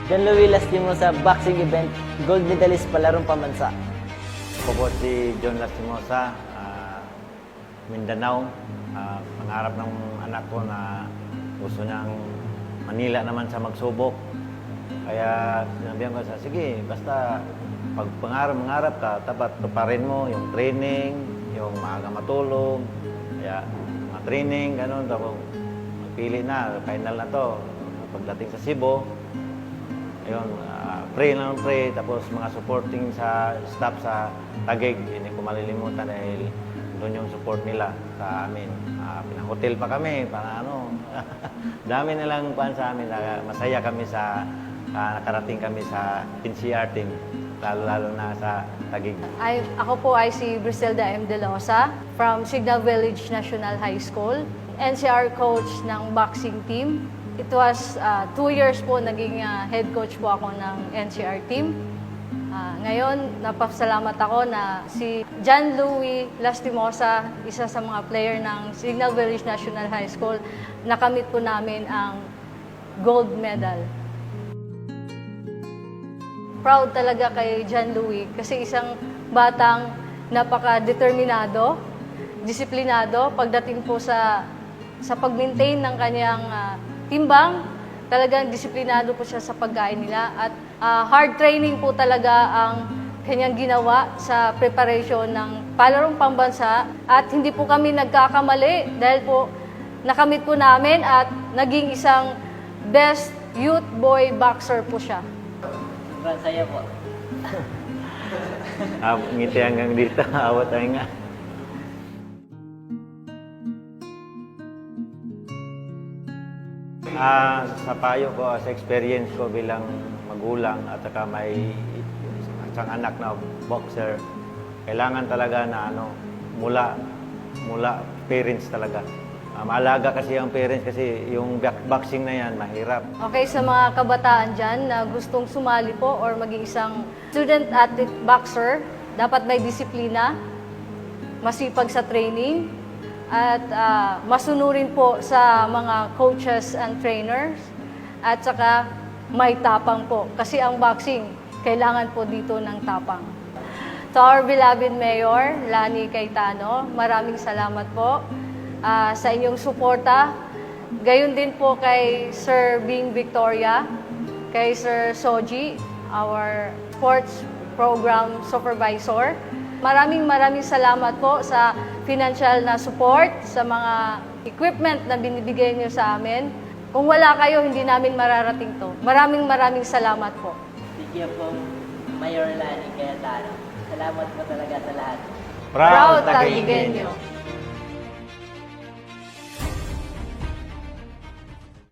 John Louie Lastimosa boxing event, gold medalist palarong pambansa. Ako po si John Lastimosa, Mindanao. Pangarap ng anak ko na gusto niyang Manila naman sa magsubok. Kaya sinabihan ko sa, sige, basta pag mangarap ka, dapat tuparin mo yung training, yung maaga matulog. Kaya mga training, ganun, tapos magpili na, final na to. Pagdating sa Cebu, ayun, pray lang pray, tapos mga supporting sa staff sa Taguig, hindi ko malilimutan dahil doon yung support nila sa amin. Pinahotel pa kami, para ano, dami nilang kuhan sa amin, masaya kami sa nakarating kami sa NCR team, lalo-lalo na sa Taguig. Ako po ay si Briselda M. De Losa from Signal Village National High School, NCR coach ng boxing team. It was 2 years po naging head coach po ako ng NCR team. Ngayon, napasalamat ako na si John Louie Lastimosa, isa sa mga player ng Signal Village National High School, nakamit po namin ang gold medal. Proud talaga kay John Louie kasi isang batang napaka-determinado, disiplinado pagdating po sa pag-maintain ng kanyang timbang. Talagang disiplinado po siya sa pagkain nila at hard training po talaga ang kanyang ginawa sa preparation ng palarong pambansa at hindi po kami nagkakamali dahil po nakamit po namin at naging isang best youth boy boxer po siya. Sobrang saya po. Ngiti hanggang dito, awat tayo nga. Sa payo ko, sa experience ko bilang magulang at saka may isang anak na boxer, kailangan talaga na mula parents talaga. Maalaga kasi ang parents kasi yung boxing na yan, mahirap. Okay, sa mga kabataan dyan na gustong sumali po or maging isang student-athlete boxer, dapat may disiplina, masipag sa training, at masunurin po sa mga coaches and trainers, at saka may tapang po. Kasi ang boxing, kailangan po dito ng tapang. To our beloved Mayor, Lani Cayetano, maraming salamat po sa inyong suporta. Gayon din po kay Sir Bing Victoria, kay Sir Soji, our sports program supervisor. Maraming salamat po sa financial na support, sa mga equipment na binibigay niyo sa amin. Kung wala kayo, hindi namin mararating to. Maraming salamat po. Thank you po, Mayor Lani Cayetano. Salamat po talaga sa lahat. Proud Taguigueño.